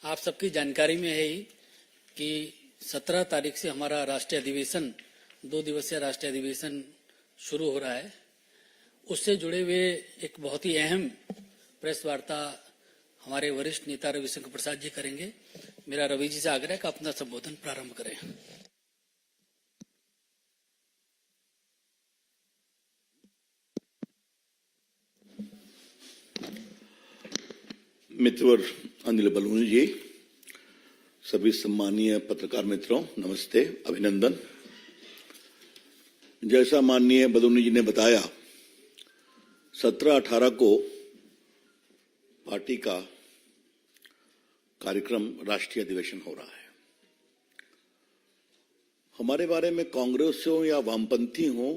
आप सबकी जानकारी में है ही कि 17 तारीख से हमारा राष्ट्रीय अधिवेशन 2 दिवसीय राष्ट्रीय अधिवेशन शुरू हो रहा है। उससे जुड़े हुए एक बहुत ही अहम प्रेस वार्ता हमारे वरिष्ठ नेता रविशंकर प्रसाद जी करेंगे। मेरा रवि जी से आग्रह है कि अपना संबोधन प्रारंभ करें। मित्रवर अनिल बलूनी जी, सभी सम्मानीय पत्रकार मित्रों, नमस्ते, अभिनंदन। जैसा माननीय बलूनी जी ने बताया, 17-18 को पार्टी का कार्यक्रम राष्ट्रीय अधिवेशन हो रहा है। हमारे बारे में कांग्रेस हो या वामपंथी हो,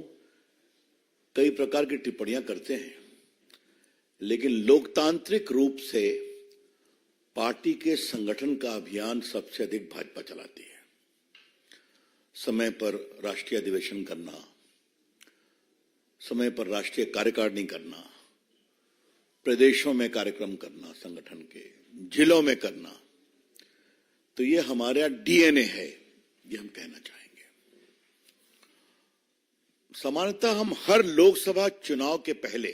कई प्रकार की टिप्पणियां करते हैं, लेकिन लोकतांत्रिक रूप से पार्टी के संगठन का अभियान सबसे अधिक भाजपा चलाती है। समय पर राष्ट्रीय अधिवेशन करना, समय पर राष्ट्रीय कार्यकारिणी करना, प्रदेशों में कार्यक्रम करना, संगठन के जिलों में करना, तो ये हमारा डीएनए है, ये हम कहना चाहेंगे। सामान्यतः हम हर लोकसभा चुनाव के पहले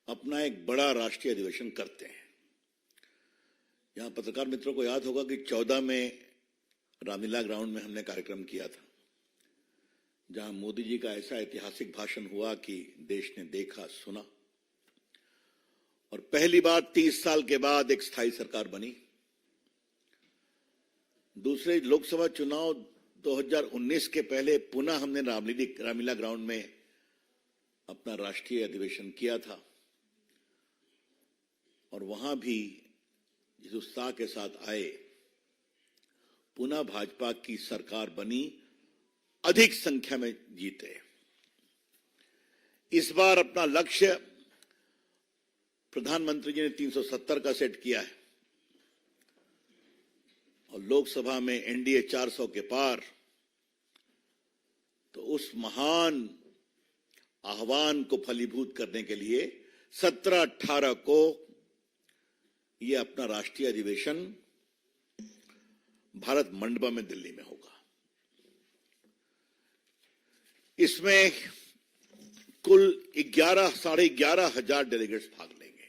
अपना एक बड़ा राष्ट्रीय अधिवेशन करते हैं। यहां पत्रकार मित्रों को याद होगा कि 14 में रामलीला ग्राउंड में हमने कार्यक्रम किया था, जहां मोदी जी का ऐसा ऐतिहासिक भाषण हुआ कि देश ने देखा, सुना, और पहली बार 30 साल के बाद एक स्थायी सरकार बनी। दूसरे लोकसभा चुनाव 2019 के पहले पुनः हमने रामलीला ग्राउंड में अपना राष्ट्रीय अधिवेशन किया था, और वहां भी जिस उत्साह के साथ आए, पुनः भाजपा की सरकार बनी, अधिक संख्या में जीते। इस बार अपना लक्ष्य प्रधानमंत्री जी ने 370 का सेट किया है, और लोकसभा में एनडीए 400 के पार। तो उस महान आह्वान को फलीभूत करने के लिए 17-18 को यह अपना राष्ट्रीय अधिवेशन भारत मंडपम में दिल्ली में होगा। इसमें कुल 11,500 डेलीगेट्स भाग लेंगे।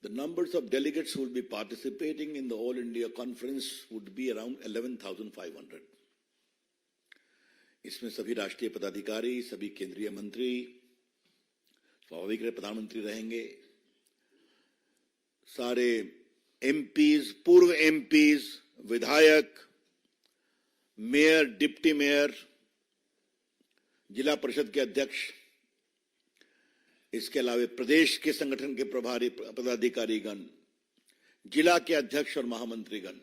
The numbers of delegates who will be participating in the All India Conference would be around 11,500. इसमें सभी राष्ट्रीय पदाधिकारी, सभी केंद्रीय मंत्री, स्वाभाविक रूप से प्रधानमंत्री रहेंगे, सारे एमपीज, पूर्व एमपीज, विधायक, मेयर, डिप्टी मेयर, जिला परिषद के अध्यक्ष, इसके अलावा प्रदेश के संगठन के प्रभारी पदाधिकारीगण, जिला के अध्यक्ष और महामंत्रीगण,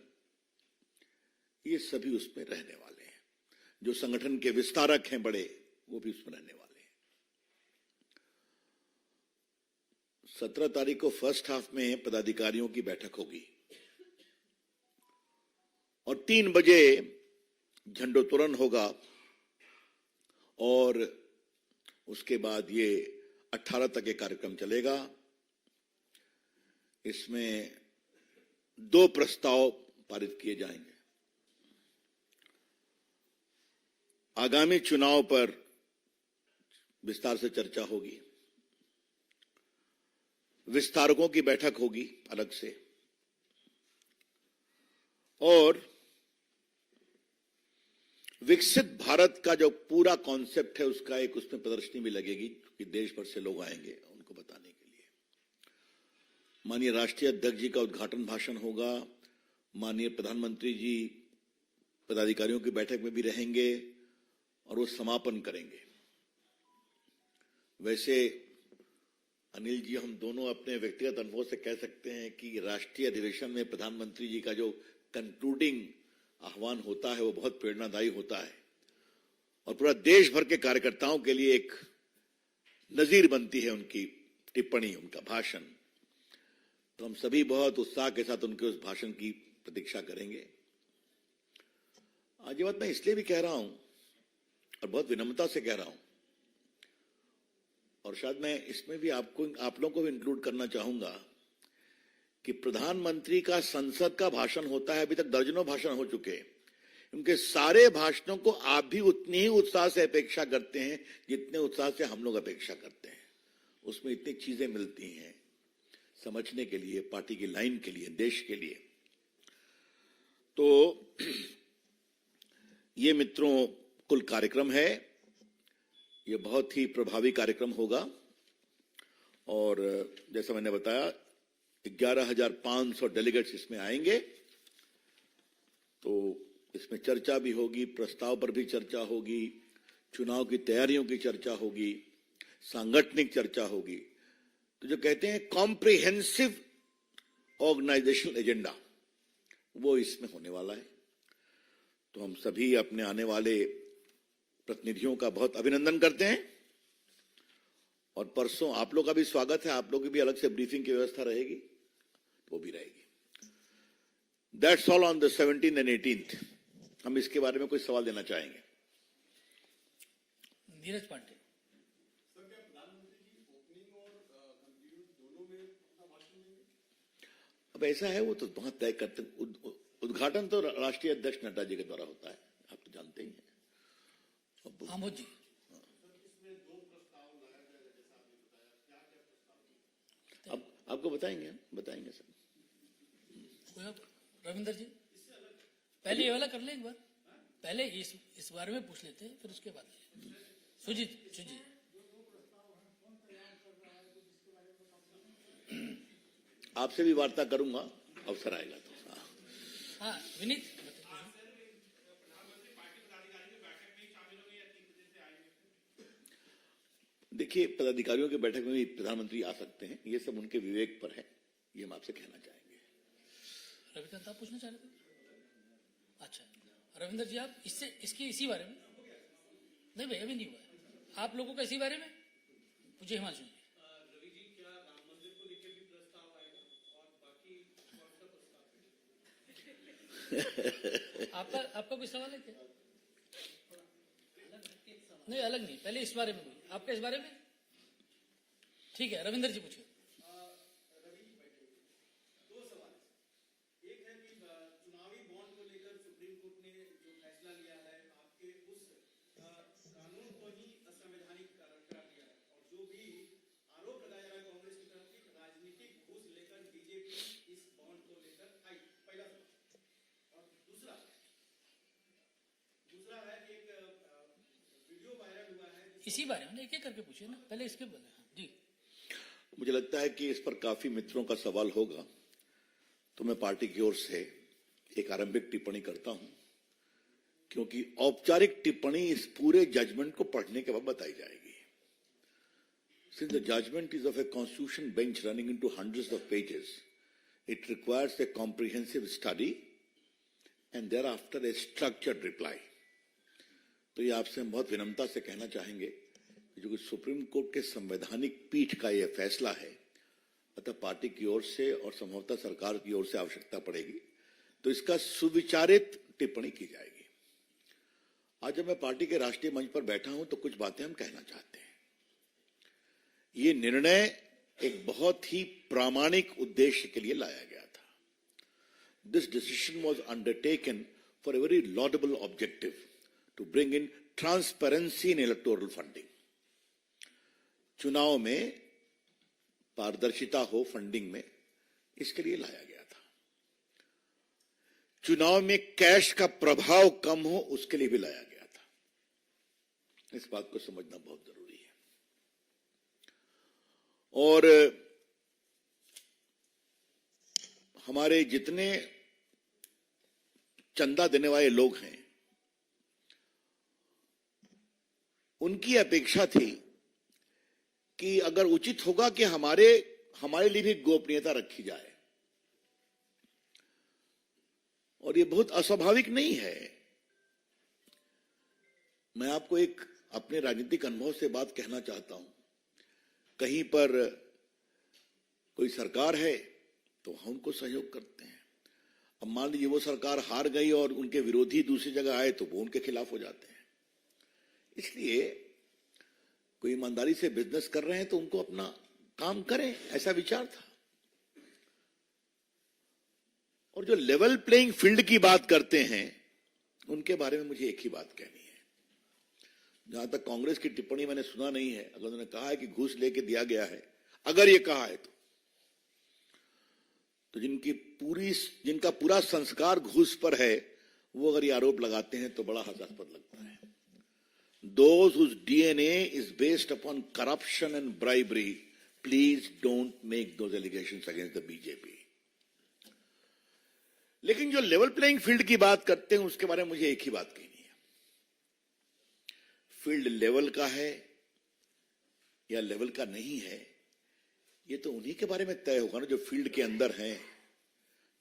ये सभी उसमें रहने वाले हैं। जो संगठन के विस्तारक हैं बड़े, वो भी उसमें रहने वाले हैं। 17 तारीख को फर्स्ट हाफ में पदाधिकारियों की बैठक होगी, और 3 बजे झंडोत्तोलन होगा, और उसके बाद ये 18 तक ये कार्यक्रम चलेगा। इसमें 2 प्रस्ताव पारित किए जाएंगे। आगामी चुनाव पर विस्तार से चर्चा होगी, विस्तारकों की बैठक होगी अलग से, और विकसित भारत का जो पूरा कॉन्सेप्ट है उसका एक उसमें प्रदर्शनी भी लगेगी, कि देश भर से लोग आएंगे उनको बताने के लिए। माननीय राष्ट्रीय अध्यक्ष जी का उद्घाटन भाषण होगा, माननीय प्रधानमंत्री जी पदाधिकारियों की बैठक में भी रहेंगे, और वो समापन करेंगे। वैसे अनिल जी, हम दोनों अपने व्यक्तिगत अनुभव से कह सकते हैं कि राष्ट्रीय अधिवेशन में प्रधानमंत्री जी का जो कंक्लूडिंग आह्वान होता है वो बहुत प्रेरणादायी होता है, और पूरा देश भर के कार्यकर्ताओं के लिए एक नजीर बनती है उनकी टिप्पणी, उनका भाषण। तो हम सभी बहुत उत्साह के साथ उनके उस भाषण की प्रतीक्षा करेंगे। आज ये बात मैं इसलिए भी कह रहा हूं, और बहुत विनम्रता से कह रहा हूं, और शायद मैं इसमें भी आप लोगों को भी इंक्लूड करना चाहूंगा कि प्रधानमंत्री का संसद का भाषण होता है, अभी तक दर्जनों भाषण हो चुके हैं, उनके सारे भाषणों को आप भी उतनी ही उत्साह से अपेक्षा करते हैं जितने उत्साह से हम लोग अपेक्षा करते हैं। उसमें इतनी चीजें मिलती हैं समझने के लिए, पार्टी की लाइन के लिए, देश के लिए। तो ये मित्रों कुल कार्यक्रम है, ये बहुत ही प्रभावी कार्यक्रम होगा और जैसा मैंने बताया 11,500 डेलीगेट्स इसमें आएंगे। तो इसमें चर्चा भी होगी, प्रस्ताव पर भी चर्चा होगी, चुनाव की तैयारियों की चर्चा होगी, सांगठनिक चर्चा होगी। तो जो कहते हैं कॉम्प्रिहेंसिव ऑर्गेनाइजेशनल एजेंडा, वो इसमें होने वाला है। तो हम सभी अपने आने वाले प्रतिनिधियों का बहुत अभिनंदन करते हैं और परसों आप लोग का भी स्वागत है। आप लोग की भी अलग से ब्रीफिंग की व्यवस्था रहेगी, तो वो भी रहेगी। That's all on the 17th and 18th। हम इसके बारे में कोई सवाल देना चाहेंगे? नीरज पांडे। अब ऐसा है, वो तो बहुत तय करते हैं। उद्घाटन तो राष्ट्रीय अध्यक्ष नड्डा जी के द्वारा होता है, आप तो जानते ही हैं। आमोद जी। अब आपको बताएंगे सर। रविंदर जी, पहले ये वाला कर ले एक बार, पहले इस बारे में पूछ लेते हैं, फिर उसके बाद सुजीत। आपसे भी वार्ता करूंगा, अवसर आएगा तो। हाँ विनीत। देखिए, पदाधिकारियों की बैठक में भी प्रधानमंत्री आ सकते हैं, ये सब उनके विवेक पर है, ये हम आपसे कहना चाहेंगे। रविकांत, आप पूछना चाह रहे थे? अच्छा रविंदर जी, आप इसी बारे में? नहीं भाई, अभी नहीं हुआ है। आप लोगों का इसी बारे में पूछे हिमांशु जी। रवि जी, क्या राम मंदिर को लेकर भी प्रस्ताव आएगा और बाकी आपका कोई सवाल है क्या? नहीं, अलग नहीं, पहले इस बारे में कोई आपका, इस बारे में? ठीक है, रविंदर जी पूछिए। रवि जी बैठे, दो सवाल। एक है कि चुनावी बॉन्ड को लेकर सुप्रीम कोर्ट ने जो फैसला लिया है, आपके उस कानून को ही असंवैधानिक करार दिया है और जो भी आरोप लगाया जा रहा है कांग्रेस की तरफ की राजनीतिक घूस लेकर बीजेपी इस बॉन्ड को लेकर आई, पहला सवाल। और दूसरा है कि एक वीडियो वायरल हुआ है, इसी बारे में एक एक करके पूछिए ना, पहले इसके बोले। जी, मुझे लगता है कि इस पर काफी मित्रों का सवाल होगा, तो मैं पार्टी की ओर से एक आरंभिक टिप्पणी करता हूं, क्योंकि औपचारिक टिप्पणी इस पूरे जजमेंट को पढ़ने के बाद बताई जाएगी। Since the judgment is of a constitution bench running into hundreds of pages, it requires a comprehensive study and thereafter a structured reply. तो ये आपसे हम बहुत विनम्रता से कहना चाहेंगे कि जो कि सुप्रीम कोर्ट के संवैधानिक पीठ का यह फैसला है, अतः पार्टी की ओर से और संभवतः सरकार की ओर से आवश्यकता पड़ेगी तो इसका सुविचारित टिप्पणी की जाएगी। आज जब मैं पार्टी के राष्ट्रीय मंच पर बैठा हूं तो कुछ बातें हम कहना चाहते हैं। ये निर्णय एक बहुत ही प्रामाणिक उद्देश्य के लिए लाया गया था। This decision was undertaken for a very laudable objective, to bring in transparency in electoral funding. चुनाव में पारदर्शिता हो फंडिंग में, इसके लिए लाया गया था। चुनाव में कैश का प्रभाव कम हो, उसके लिए भी लाया गया था। इस बात को समझना बहुत जरूरी है। और हमारे जितने चंदा देने वाले लोग हैं, उनकी अपेक्षा थी कि अगर उचित होगा कि हमारे लिए भी गोपनीयता रखी जाए, और ये बहुत अस्वाभाविक नहीं है। मैं आपको एक अपने राजनीतिक अनुभव से बात कहना चाहता हूं। कहीं पर कोई सरकार है तो हम उनको सहयोग करते हैं। अब मान लीजिए वो सरकार हार गई और उनके विरोधी दूसरी जगह आए तो वो उनके खिलाफ हो जाते हैं। इसलिए कोई ईमानदारी से बिजनेस कर रहे हैं तो उनको अपना काम करें, ऐसा विचार था। और जो लेवल प्लेइंग फील्ड की बात करते हैं उनके बारे में मुझे एक ही बात कहनी है। जहां तक कांग्रेस की टिप्पणी मैंने सुना नहीं है, अगर उन्होंने कहा है कि घूस लेके दिया गया है, अगर ये कहा है तो जिनका पूरा संस्कार घूस पर है, वो अगर ये आरोप लगाते हैं तो बड़ा हास्यास्पद लगता है। Those whose DNA is based upon corruption and bribery, please don't make those allegations against the BJP. लेकिन जो लेवल प्लेइंग फील्ड की बात करते हैं उसके बारे में मुझे एक ही बात कहनी है। फील्ड लेवल का है या लेवल का नहीं है, ये तो उन्हीं के बारे में तय होगा ना जो फील्ड के अंदर हैं।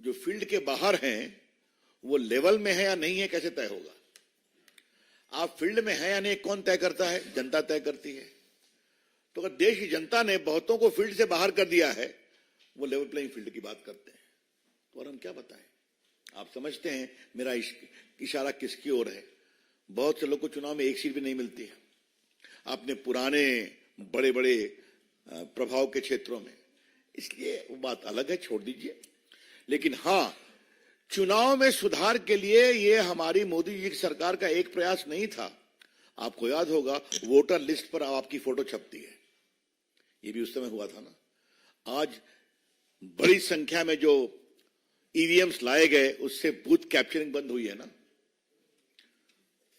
जो फील्ड के बाहर हैं वो लेवल में है या नहीं है, कैसे तय होगा? आप फील्ड में है या नहीं कौन तय करता है? जनता तय करती है। तो अगर देश की जनता ने बहुतों को फील्ड से बाहर कर दिया है, वो लेवल प्लेइंग फील्ड की बात करते हैं, तो और हम क्या बताएं? आप समझते हैं मेरा इशारा किसकी ओर है? बहुत से लोग को चुनाव में एक सीट भी नहीं मिलती है। आपने पुराने बड़े बड़े प्रभाव के क्षेत्रों में, इसलिए वो बात अलग है, छोड़ दीजिए। लेकिन हां, चुनाव में सुधार के लिए ये हमारी मोदी जी की सरकार का एक प्रयास नहीं था। आपको याद होगा वोटर लिस्ट पर आपकी फोटो छपती है, ये भी उस समय हुआ था ना। आज बड़ी संख्या में जो ईवीएम्स लाए गए उससे बूथ कैप्चरिंग बंद हुई है ना।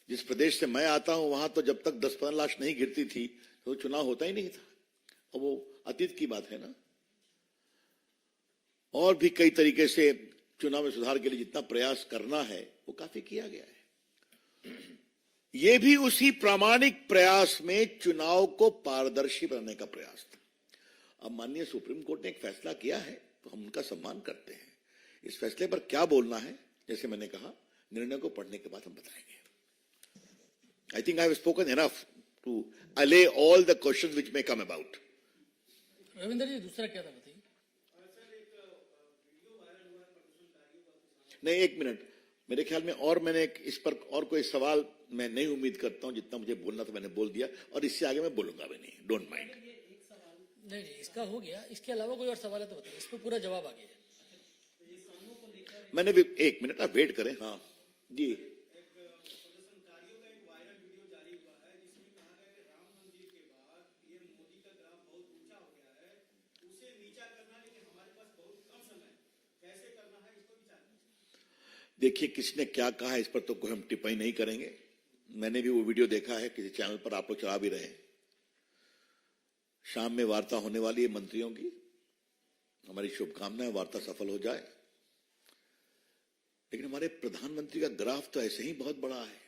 जिस प्रदेश से मैं आता हूं वहां तो जब तक 10-15 लाख नहीं गिरती थी तो चुनाव होता ही नहीं था, और वो अतीत की बात है ना। और भी कई तरीके से चुनाव में सुधार के लिए जितना प्रयास करना है वो काफी किया गया है। ये भी उसी प्रामाणिक प्रयास में चुनाव को पारदर्शी बनाने का प्रयास था। अब माननीय सुप्रीम कोर्ट ने एक फैसला किया है तो हम उनका सम्मान करते हैं। इस फैसले पर क्या बोलना है, जैसे मैंने कहा, निर्णय को पढ़ने के बाद हम बताएंगे। I think I have spoken enough to allay all the questions which may come about. Ravindra ji, दूसरा क्या था बताइए? नहीं, एक मिनट, मेरे ख्याल में और मैंने इस पर और कोई सवाल मैं नहीं उम्मीद करता हूं। जितना मुझे बोलना था मैंने बोल दिया, और इससे आगे मैं बोलूंगा भी नहीं। Don't mind. नहीं, इसका हो गया। इसके अलावा कोई और सवाल है तो बताइए, इस पर पूरा जवाब आ गया। मैंने भी, एक मिनट आप वेट करें। हाँ जी, देखिए किसने क्या कहा है इस पर तो कोई हम टिप्पणी नहीं करेंगे। मैंने भी वो वीडियो देखा है, किसी चैनल पर आप लोग चला भी रहे हैं। शाम में वार्ता होने वाली है मंत्रियों की, हमारी शुभकामनाएं वार्ता सफल हो जाए। लेकिन हमारे प्रधानमंत्री का ग्राफ तो ऐसे ही बहुत बड़ा है,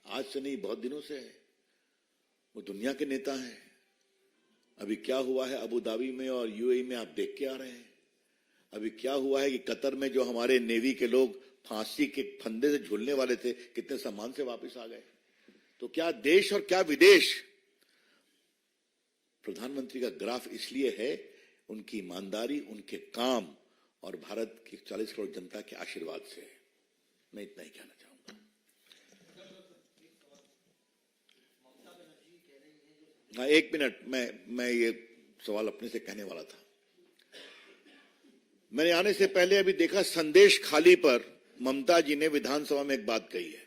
आज से नहीं बहुत दिनों से है। वो दुनिया के नेता हैं। अभी क्या हुआ है अबू धाबी में और यूएई में आप देख के आ रहे हैं। अभी क्या हुआ है कि कतर में जो हमारे नेवी के लोग फांसी के फंदे से झूलने वाले थे, कितने सम्मान से वापस आ गए। तो क्या देश और क्या विदेश, प्रधानमंत्री का ग्राफ इसलिए है उनकी ईमानदारी, उनके काम और भारत की 40 करोड़ जनता के आशीर्वाद से। मैं इतना ही कहना चाहूंगा। हाँ, एक मिनट, मैं ये सवाल अपने से कहने वाला था। मैंने आने से पहले अभी देखा संदेश खाली पर ममता जी ने विधानसभा में एक बात कही है,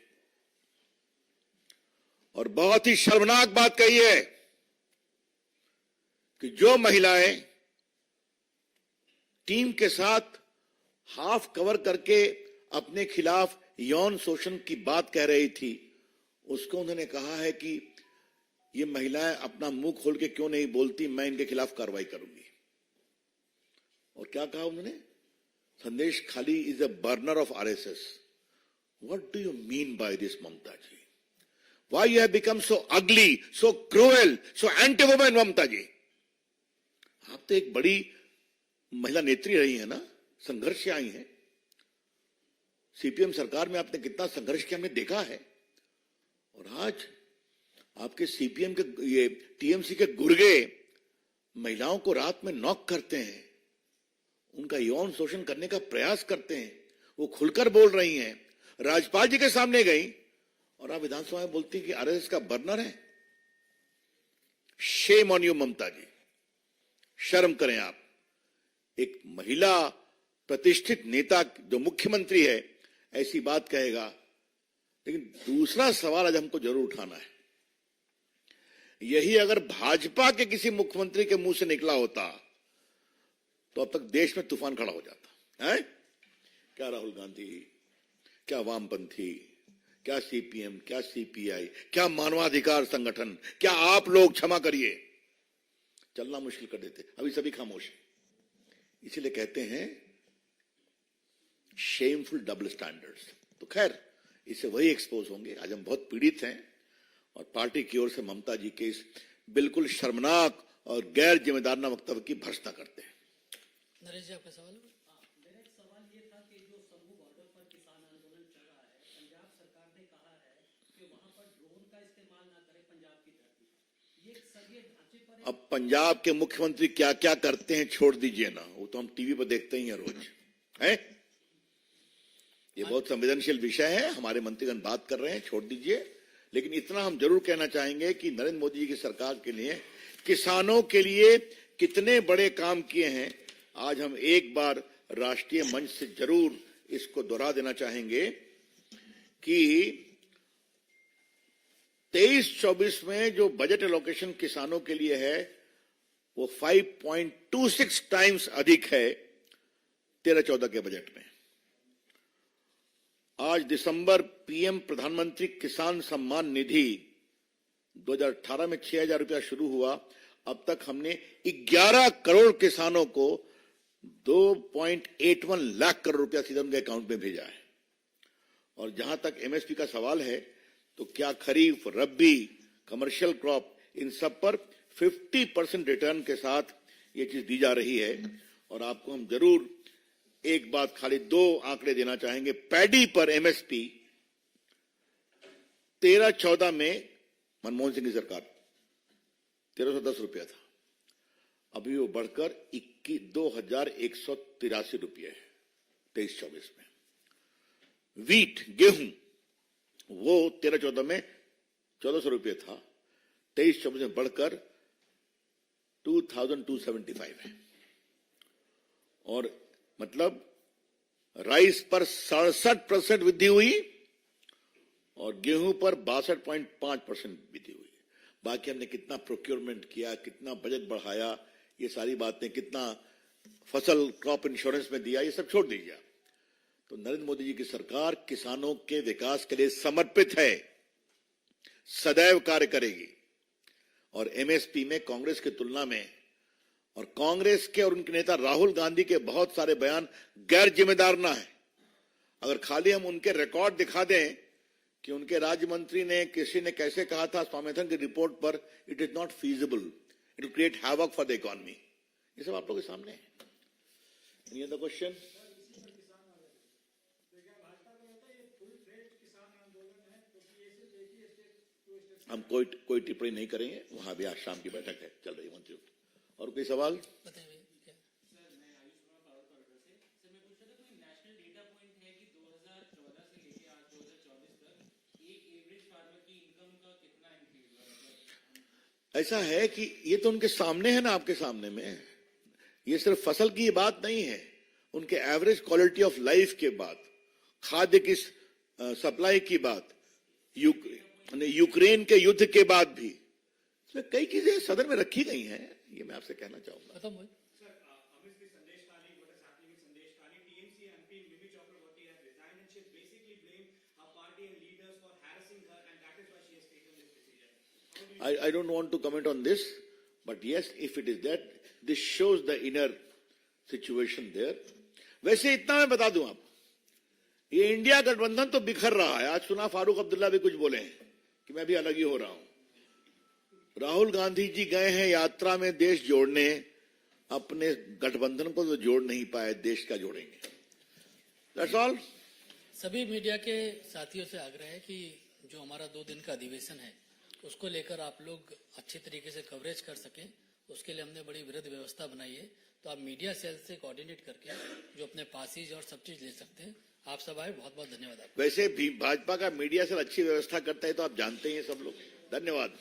और बहुत ही शर्मनाक बात कही है कि जो महिलाएं टीम के साथ हाफ कवर करके अपने खिलाफ यौन शोषण की बात कह रही थी, उसको उन्होंने कहा है कि ये महिलाएं अपना मुंह खोल के क्यों नहीं बोलती, मैं इनके खिलाफ कार्रवाई करूंगी। और क्या कहा उन्होंने? Sandeshkhali is a burner of RSS. What do you mean by this Mamata ji? Why you have become so ugly, so cruel, so anti women Mamata ji? आप तो एक बड़ी महिला नेत्री रही है ना, संघर्ष से आई हैं। सीपीएम सरकार में आपने कितना संघर्ष किया हमने देखा है। और आज आपके सीपीएम के, ये टीएमसी के गुर्गे महिलाओं को रात में नॉक करते हैं, उनका यौन शोषण करने का प्रयास करते हैं। वो खुलकर बोल रही हैं, राज्यपाल जी के सामने गई, और आप विधानसभा में बोलती हैं कि आरएसएस का बर्नर है। शेम ऑन यू ममता जी, शर्म करें आप। एक महिला प्रतिष्ठित नेता जो मुख्यमंत्री है ऐसी बात कहेगा। लेकिन दूसरा सवाल आज हमको जरूर उठाना है, यही अगर भाजपा के किसी मुख्यमंत्री के मुंह से निकला होता तो अब तक देश में तूफान खड़ा हो जाता है। क्या राहुल गांधी, क्या वामपंथी, क्या सीपीएम, क्या सीपीआई, क्या मानवाधिकार संगठन, क्या आप लोग, क्षमा करिए, चलना मुश्किल कर देते। अभी सभी खामोश हैं। इसीलिए कहते हैं शेमफुल डबल स्टैंडर्ड्स। तो खैर इससे वही एक्सपोज होंगे। आज हम बहुत पीड़ित हैं और पार्टी की ओर से ममता जी के इस बिल्कुल शर्मनाक और गैर जिम्मेदाराना वक्तव्य की भर्त्सना करते हैं। नरेश जी, आपका सवाल? मेरा एक सवाल ये था कि जो शंभू बॉर्डर पर किसान आंदोलन चल रहा है, पंजाब सरकार ने कहा है कि वहां पर ड्रोन का इस्तेमाल ना करें पंजाब की धरती। ये एक सरकारी ढांचे पर अब पंजाब के मुख्यमंत्री क्या क्या करते हैं छोड़ दीजिए ना, वो तो हम टीवी पर देखते ही हैं रोज है। ये बहुत संवेदनशील विषय है, हमारे मंत्रीगण बात कर रहे हैं, छोड़ दीजिए। लेकिन इतना हम जरूर कहना चाहेंगे कि नरेंद्र मोदी जी की सरकार के लिए, किसानों के लिए कितने बड़े काम किए हैं। आज हम एक बार राष्ट्रीय मंच से जरूर इसको दोहरा देना चाहेंगे कि 23-24 में जो बजट एलोकेशन किसानों के लिए है वो 5.26 टाइम्स अधिक है 13-14 के बजट में। आज दिसंबर पीएम प्रधानमंत्री किसान सम्मान निधि 2018 में 6,000 रुपया शुरू हुआ, अब तक हमने 11 करोड़ किसानों को 2.81 लाख करोड़ रुपया सीधे उनके अकाउंट में भेजा है। और जहां तक एमएसपी का सवाल है, तो क्या खरीफ, रबी, कमर्शियल क्रॉप, इन सब पर 50% रिटर्न के साथ ये चीज दी जा रही है। और आपको हम जरूर एक बात, खाली 2 आंकड़े देना चाहेंगे। पैडी पर एमएसपी 13-14 में मनमोहन सिंह की सरकार 1310 रुपया था, अभी वो बढ़कर 2,183 रुपये है 23-24 में। वीट, गेहूं, वो 13-14 में 1,400 रुपये था, 23-24 में बढ़कर 2,275 है। और मतलब राइस पर 67% वृद्धि हुई और गेहूं पर 62.5% वृद्धि हुई। बाकी हमने कितना प्रोक्योरमेंट किया, कितना बजट बढ़ाया, ये सारी बातें, कितना फसल क्रॉप इंश्योरेंस में दिया, ये सब छोड़ दीजिए। तो नरेंद्र मोदी जी की सरकार किसानों के विकास के लिए समर्पित है, सदैव कार्य करेगी। और एमएसपी में कांग्रेस की तुलना में, और कांग्रेस के और उनके नेता राहुल गांधी के बहुत सारे बयान गैर जिम्मेदाराना है। अगर खाली हम उनके रिकॉर्ड दिखा दें कि उनके राज्य मंत्री ने, किसी ने कैसे कहा था स्वामीनाथन की रिपोर्ट पर, it is not feasible, it will create havoc for the economy, ये सब आप लोगों के सामने है। Any other question? हम कोई टिप्पणी नहीं करेंगे, वहां भी आज शाम की बैठक है, चल रही है मंत्री। और कोई सवाल? बताइए क्या? ऐसा है कि ये तो उनके सामने है ना, आपके सामने में। ये सिर्फ फसल की बात नहीं है, उनके एवरेज क्वालिटी ऑफ लाइफ के बाद, खाद्य की सप्लाई की बात, यूक्रेन के युद्ध के बाद भी, इसमें कई चीजें सदन में रखी गई हैं। ये मैं आपसे कहना चाहूंगा। खत्म हुई? I don't want to comment on this, but yes, if it is that, this shows the inner situation there. वैसे इतना मैं बता दूं आप, ये इंडिया गठबंधन तो बिखर रहा है। आज सुना फारूक अब्दुल्ला भी कुछ बोले हैं कि मैं भी अलग ही हो रहा हूं। राहुल गांधी जी गए हैं यात्रा में देश जोड़ने, अपने गठबंधन को तो जोड़ नहीं पाए, देश का जोड़ेंगे। That's all. सभी मीडिया के साथियों से आग्रह है कि जो हमारा 2 दिन का अधिवेशन है उसको लेकर आप लोग अच्छे तरीके से कवरेज कर सकें, उसके लिए हमने बड़ी वृहद व्यवस्था बनाई है। तो आप मीडिया सेल से कोऑर्डिनेट करके जो अपने पासेज और सब चीज ले सकते हैं। आप सब आए, बहुत बहुत धन्यवाद आपका। वैसे भी भाजपा का मीडिया सेल अच्छी व्यवस्था करता है, तो आप जानते ही हैं सब लोग। धन्यवाद।